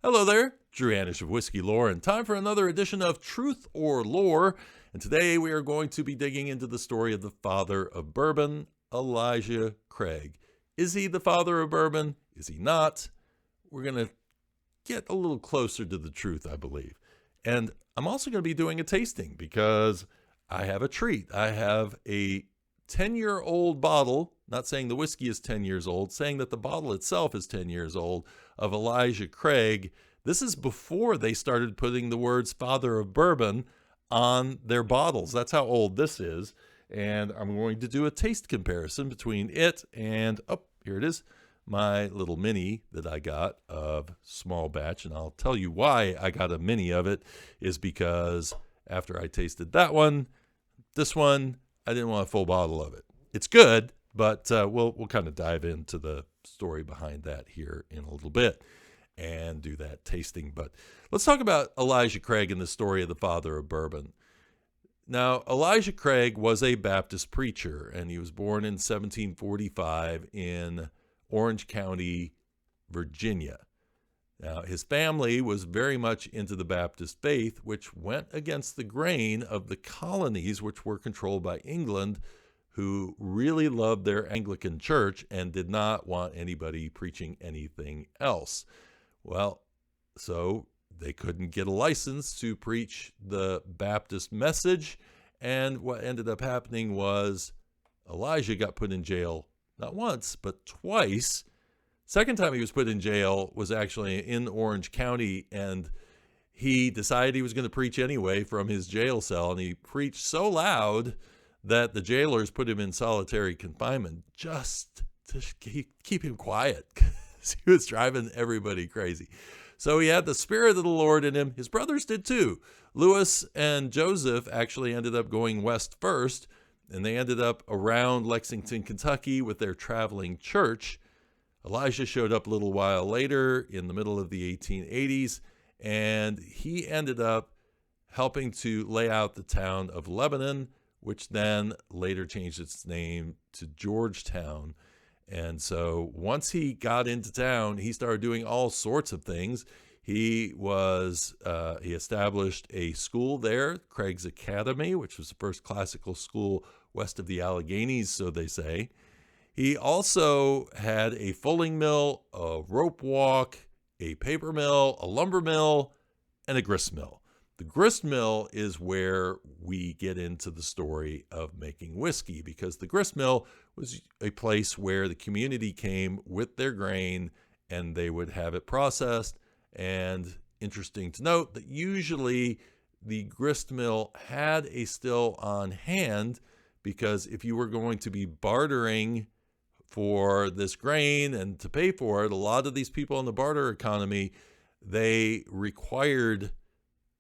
Hello there, Drew Anish of Whiskey Lore, and time for another edition of Truth or Lore. And today we are going to be digging into the story of the father of bourbon, Elijah Craig. Is he the father of bourbon? Is he not? We're going to get a little closer to the truth, I believe. And I'm also going to be doing a tasting because I have a treat. I have a 10-year-old bottle, not saying the whiskey is 10 years old, saying that the bottle itself is 10 years old, of Elijah Craig. This is before they started putting the words father of bourbon on their bottles. That's how old this is. And I'm going to do a taste comparison between it and, oh, here it is, my little mini that I got of small batch. And I'll tell you why I got a mini of it is because after I tasted that one, this one, I didn't want a full bottle of it. It's good, but we'll kind of dive into the story behind that here in a little bit and do that tasting. But let's talk about Elijah Craig and the story of the father of bourbon. Now, Elijah Craig was a Baptist preacher, and he was born in 1745 in Orange County, Virginia. Now, his family was very much into the Baptist faith, which went against the grain of the colonies, which were controlled by England, who really loved their Anglican church and did not want anybody preaching anything else. Well, so they couldn't get a license to preach the Baptist message, and what ended up happening was Elijah got put in jail not once, but twice. Second time he was put in jail was actually in Orange County, and he decided he was going to preach anyway from his jail cell, and he preached so loud that the jailers put him in solitary confinement just to keep him quiet because he was driving everybody crazy. So he had the Spirit of the Lord in him. His brothers did too. Louis and Joseph actually ended up going west first, and they ended up around Lexington, Kentucky with their traveling church. Elijah showed up a little while later in the middle of the 1880s, and he ended up helping to lay out the town of Lebanon, which then later changed its name to Georgetown. And so once he got into town, he started doing all sorts of things. He established a school there, Craig's Academy, which was the first classical school west of the Alleghenies, so they say. He also had a fulling mill, a rope walk, a paper mill, a lumber mill, and a grist mill. The grist mill is where we get into the story of making whiskey, because the grist mill was a place where the community came with their grain and they would have it processed. And interesting to note that usually the grist mill had a still on hand, because if you were going to be bartering for this grain and to pay for it, a lot of these people in the barter economy, they required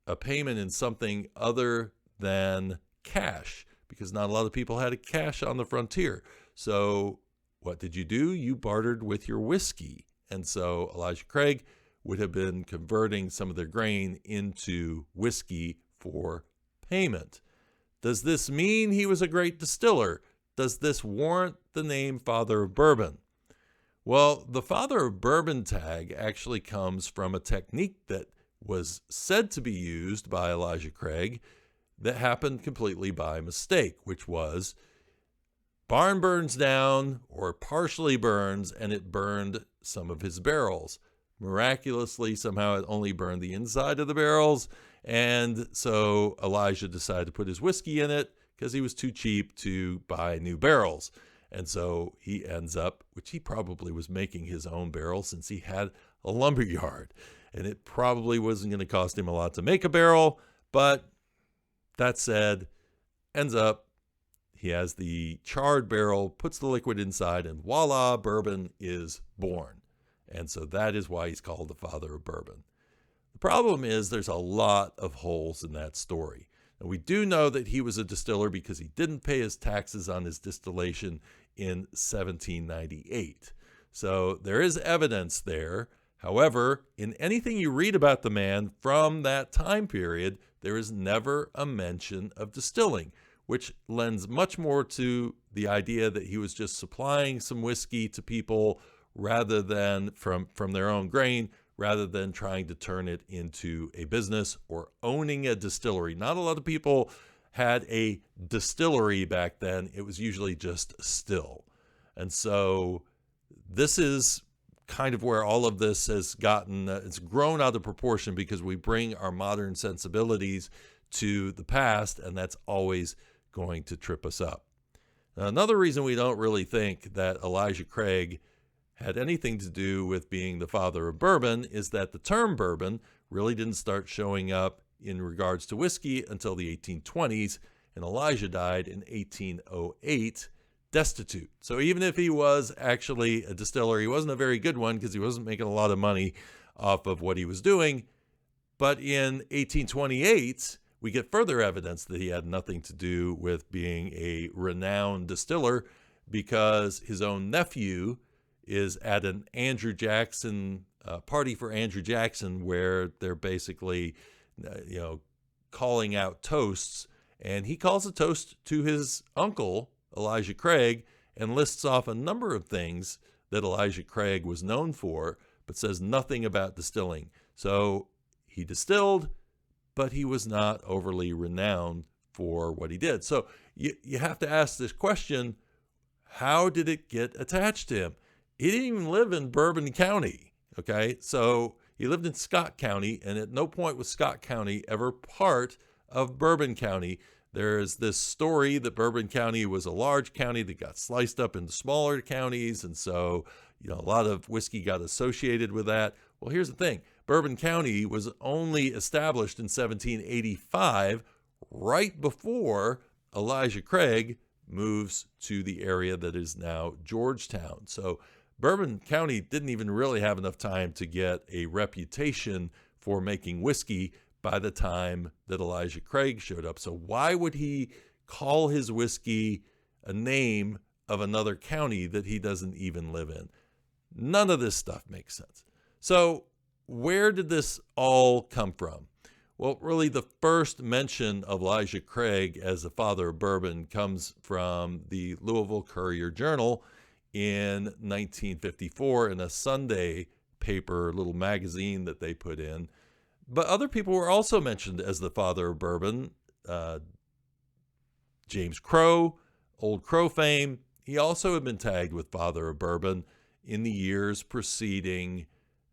a payment in something other than cash, because not a lot of people had cash on the frontier. So what did you do? You bartered with your whiskey. And so Elijah Craig would have been converting some of their grain into whiskey for payment. Does this mean he was a great distiller? Does this warrant the name Father of Bourbon? Well, the Father of Bourbon tag actually comes from a technique that was said to be used by Elijah Craig that happened completely by mistake, which was barn burns down or partially burns, and it burned some of his barrels. Miraculously, somehow it only burned the inside of the barrels, and so Elijah decided to put his whiskey in it because he was too cheap to buy new barrels. And so he ends up, which he probably was making his own barrel since he had a lumber yard, and it probably wasn't going to cost him a lot to make a barrel. But that said, ends up he has the charred barrel, puts the liquid inside, and voila, bourbon is born. And so that is why he's called the father of bourbon. The problem is there's a lot of holes in that story. And we do know that he was a distiller because he didn't pay his taxes on his distillation in 1798. So there is evidence there. However, in anything you read about the man from that time period, there is never a mention of distilling, which lends much more to the idea that he was just supplying some whiskey to people rather than from their own grain, rather than trying to turn it into a business or owning a distillery. Not a lot of people had a distillery back then. It was usually just a still. And so this is kind of where all of this has gotten, it's grown out of proportion because we bring our modern sensibilities to the past, and that's always going to trip us up. Now, another reason we don't really think that Elijah Craig had anything to do with being the father of bourbon is that the term bourbon really didn't start showing up in regards to whiskey until the 1820s, and Elijah died in 1808 destitute. So even if he was actually a distiller, he wasn't a very good one because he wasn't making a lot of money off of what he was doing. But in 1828, we get further evidence that he had nothing to do with being a renowned distiller, because his own nephew is at an Andrew Jackson party for Andrew Jackson, where they're basically, calling out toasts, and he calls a toast to his uncle, Elijah Craig, and lists off a number of things that Elijah Craig was known for, but says nothing about distilling. So he distilled, but he was not overly renowned for what he did. So you have to ask this question, how did it get attached to him? He didn't even live in Bourbon County, okay? So he lived in Scott County, and at no point was Scott County ever part of Bourbon County. There's this story that Bourbon County was a large county that got sliced up into smaller counties, and so a lot of whiskey got associated with that. Well, here's the thing. Bourbon County was only established in 1785, right before Elijah Craig moves to the area that is now Georgetown. So Bourbon County didn't even really have enough time to get a reputation for making whiskey by the time that Elijah Craig showed up. So why would he call his whiskey a name of another county that he doesn't even live in? None of this stuff makes sense. So where did this all come from? Well, really the first mention of Elijah Craig as the father of bourbon comes from the Louisville Courier-Journal in 1954 in a Sunday paper, little magazine that they put in. But other people were also mentioned as the father of bourbon. James Crow, Old Crow fame, he also had been tagged with father of bourbon in the years preceding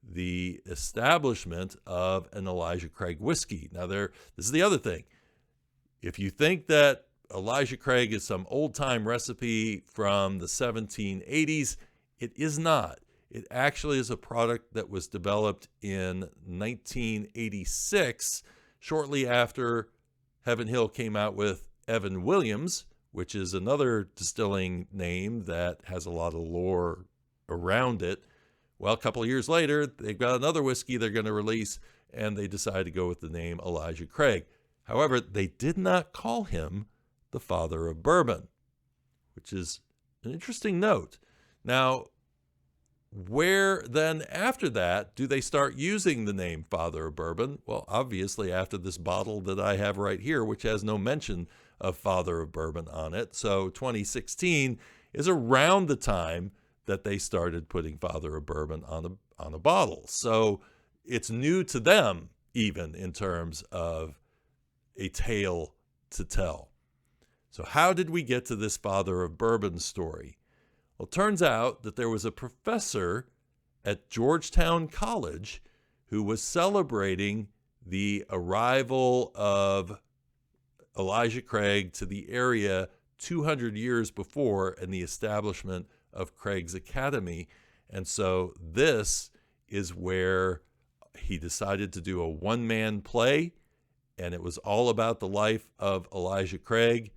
the establishment of an Elijah Craig whiskey. Now, this is the other thing. If you think that Elijah Craig is some old-time recipe from the 1780s, it is not. It actually is a product that was developed in 1986, shortly after Heaven Hill came out with Evan Williams, which is another distilling name that has a lot of lore around it. Well, a couple of years later, they've got another whiskey they're going to release, and they decide to go with the name Elijah Craig. However, they did not call him the father of bourbon, which is an interesting note. Now, where then after that do they start using the name father of bourbon? Well, obviously after this bottle that I have right here, which has no mention of father of bourbon on it. So 2016 is around the time that they started putting father of bourbon on a bottle. So it's new to them, even in terms of a tale to tell. So how did we get to this father of bourbon story? Well, it turns out that there was a professor at Georgetown College who was celebrating the arrival of Elijah Craig to the area 200 years before and the establishment of Craig's Academy. And so this is where he decided to do a one-man play, and it was all about the life of Elijah Craig.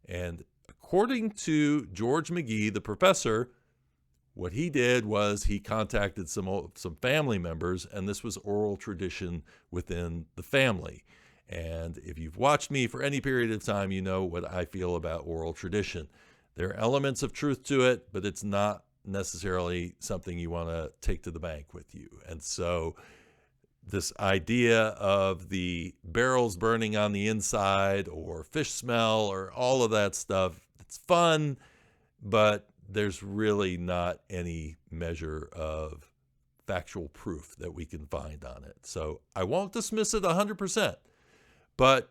And according to George McGee, the professor, what he did was he contacted some family members, and this was oral tradition within the family. And if you've watched me for any period of time, you know what I feel about oral tradition. There are elements of truth to it, but it's not necessarily something you want to take to the bank with you. And so this idea of the barrels burning on the inside or fish smell or all of that stuff, it's fun, but there's really not any measure of factual proof that we can find on it. So I won't dismiss it 100%. But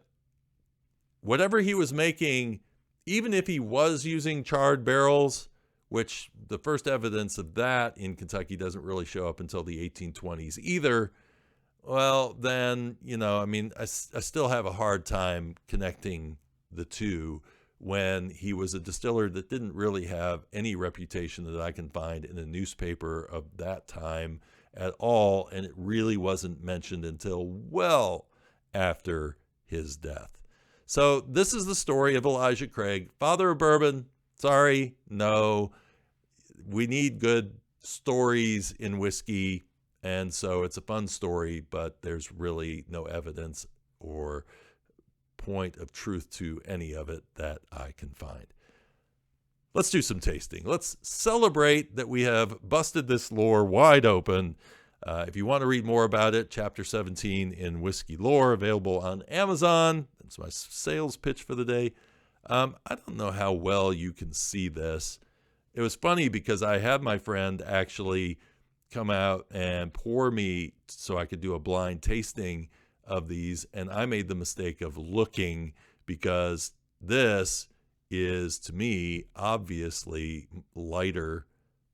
whatever he was making, even if he was using charred barrels, which the first evidence of that in Kentucky doesn't really show up until the 1820s either, well, then, I still have a hard time connecting the two when he was a distiller that didn't really have any reputation that I can find in a newspaper of that time at all, and it really wasn't mentioned until well after his death. So this is the story of Elijah Craig, father of bourbon. Sorry, no. We need good stories in whiskey, and so it's a fun story, but there's really no evidence or point of truth to any of it that I can find. Let's do some tasting. Let's celebrate that we have busted this lore wide open. If you want to read more about it, Chapter 17 in Whiskey Lore, available on Amazon. That's my sales pitch for the day. I don't know how well you can see this. It was funny because I had my friend actually come out and pour me so I could do a blind tasting of these, and I made the mistake of looking because this is, to me, obviously lighter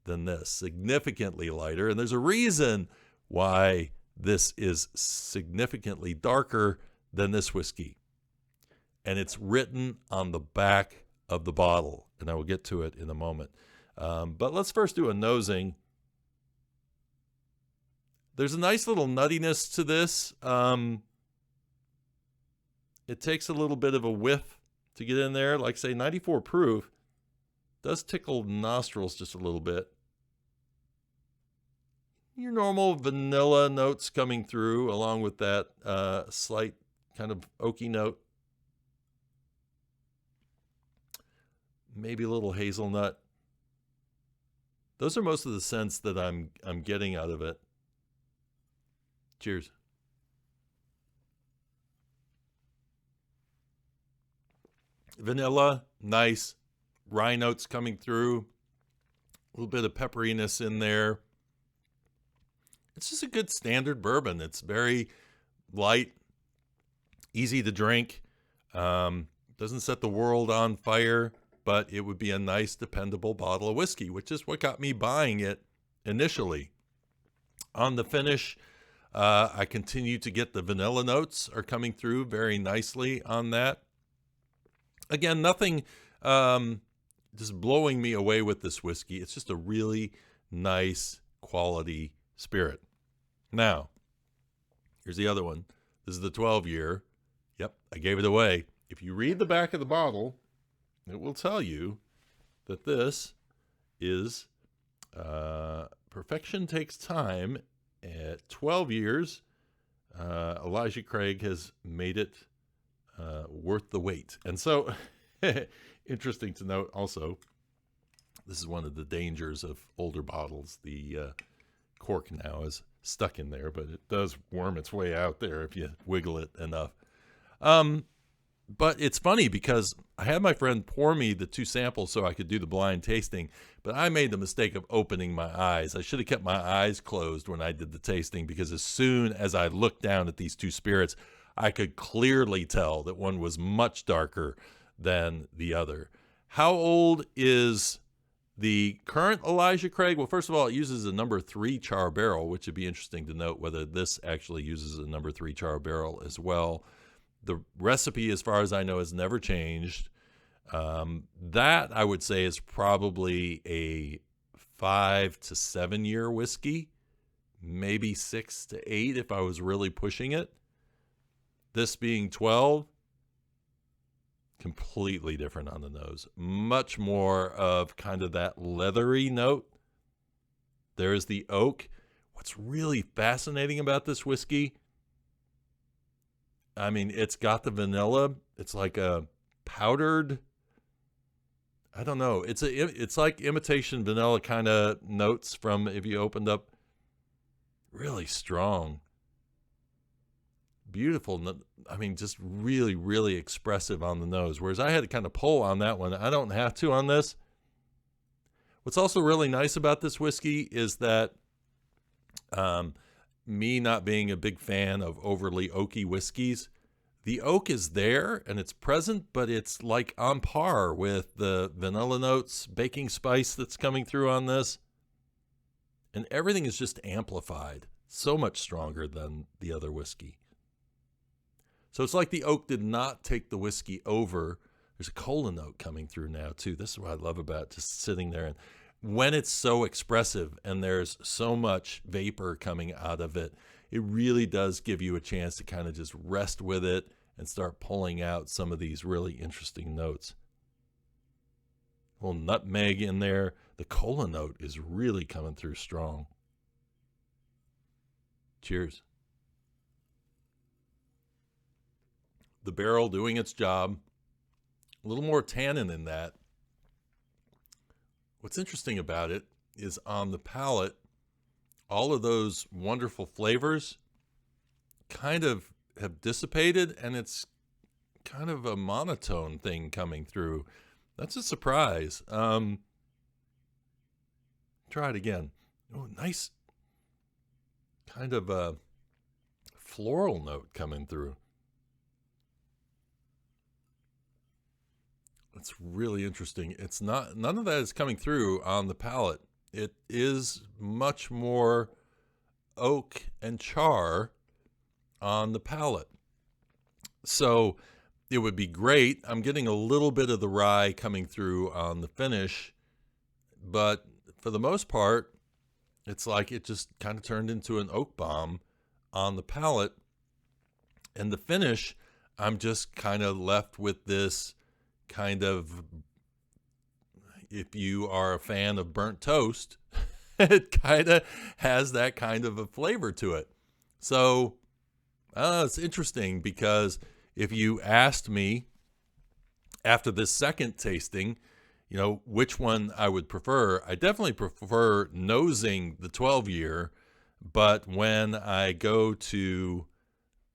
than this, significantly lighter, and there's a reason why this is significantly darker than this whiskey, and it's written on the back of the bottle, and I will get to it in a moment. But let's first do a nosing. There's a nice little nuttiness to this. It takes a little bit of a whiff to get in there. Like, say, 94 proof does tickle nostrils just a little bit. Your normal vanilla notes coming through, along with that slight kind of oaky note. Maybe a little hazelnut. Those are most of the scents that I'm getting out of it. Cheers. Vanilla, nice. Rye notes coming through. A little bit of pepperiness in there. It's just a good standard bourbon. It's very light, easy to drink. Doesn't set the world on fire, but it would be a nice, dependable bottle of whiskey, which is what got me buying it initially. On the finish, I continue to get the vanilla notes are coming through very nicely on that. Again, nothing just blowing me away with this whiskey. It's just a really nice quality spirit. Now, here's the other one. This is the 12-year. Yep, I gave it away. If you read the back of the bottle, it will tell you that this is Perfection Takes Time. At 12 years, Elijah Craig has made it worth the wait. And so, interesting to note also, this is one of the dangers of older bottles. The cork now is stuck in there, but it does worm its way out there if you wiggle it enough. But it's funny because I had my friend pour me the two samples so I could do the blind tasting, but I made the mistake of opening my eyes. I should have kept my eyes closed when I did the tasting, because as soon as I looked down at these two spirits, I could clearly tell that one was much darker than the other. How old is the current Elijah Craig? Well, first of all, it uses a number 3 char barrel, which would be interesting to note whether this actually uses a number 3 char barrel as well. The recipe, as far as I know, has never changed. That, I would say, is probably a 5 to 7 year whiskey, maybe 6 to 8 if I was really pushing it. This being 12, completely different on the nose. Much more of kind of that leathery note. There is the oak. What's really fascinating about this whiskey, I mean, it's got the vanilla. It's like a powdered, I don't know. It's like imitation vanilla kind of notes from if you opened up. Really strong. Beautiful. I mean, just really, really expressive on the nose. Whereas I had to kind of pull on that one. I don't have to on this. What's also really nice about this whiskey is that Um, Me not being a big fan of overly oaky whiskeys, the oak is there and it's present, but it's like on par with the vanilla notes, baking spice that's coming through on this. And everything is just amplified, so much stronger than the other whiskey. So it's like the oak did not take the whiskey over. There's a cola note coming through now, too. This is what I love about just sitting there. And when it's so expressive and there's so much vapor coming out of it, it really does give you a chance to kind of just rest with it and start pulling out some of these really interesting notes. A little nutmeg in there. The cola note is really coming through strong. Cheers. The barrel doing its job. A little more tannin in that. What's interesting about it is on the palate, all of those wonderful flavors kind of have dissipated, and it's kind of a monotone thing coming through. That's a surprise. Try it again. Oh, nice kind of a floral note coming through. It's really interesting. It's not, none of that is coming through on the palate. It is much more oak and char on the palate. So it would be great. I'm getting a little bit of the rye coming through on the finish, but for the most part, it's like it just kind of turned into an oak bomb on the palate. And the finish, I'm just kind of left with this kind of, if you are a fan of burnt toast, it kind of has that kind of a flavor to it. So it's interesting, because if you asked me after this second tasting, which one I would prefer, I definitely prefer nosing the 12-year. But when I go to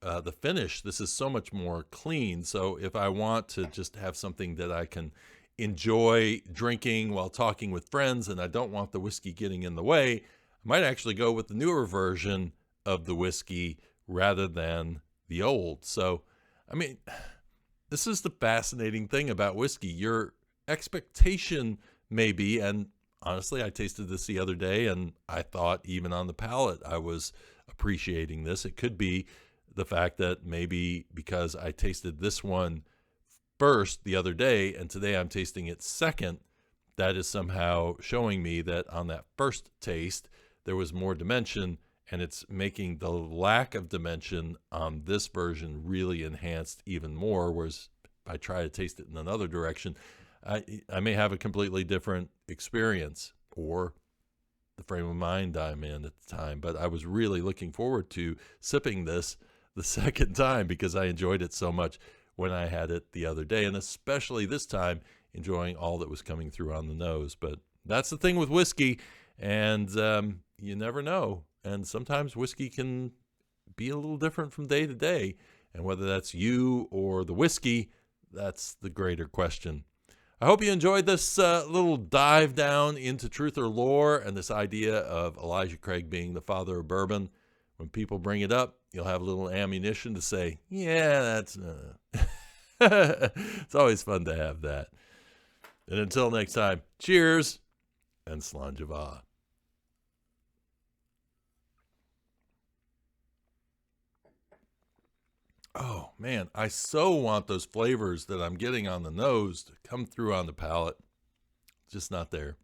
the finish, this is so much more clean. So if I want to just have something that I can enjoy drinking while talking with friends, and I don't want the whiskey getting in the way, I might actually go with the newer version of the whiskey rather than the old. So, I mean, this is the fascinating thing about whiskey. Your expectation may be, and honestly, I tasted this the other day, and I thought even on the palate I was appreciating this. It could be the fact that maybe because I tasted this one first the other day and today I'm tasting it second, that is somehow showing me that on that first taste there was more dimension, and it's making the lack of dimension on this version really enhanced even more. Whereas if I try to taste it in another direction, I may have a completely different experience, or the frame of mind I'm in at the time. But I was really looking forward to sipping this the second time because I enjoyed it so much when I had it the other day, and especially this time enjoying all that was coming through on the nose. But that's the thing with whiskey, and you never know. And sometimes whiskey can be a little different from day to day, and whether that's you or the whiskey, that's the greater question. I hope you enjoyed this little dive down into truth or lore and this idea of Elijah Craig being the father of bourbon. When people bring it up, you'll have a little ammunition to say, yeah, that's... It's always fun to have that. And until next time, cheers and slanjava. Oh, man, I so want those flavors that I'm getting on the nose to come through on the palate. Just not there.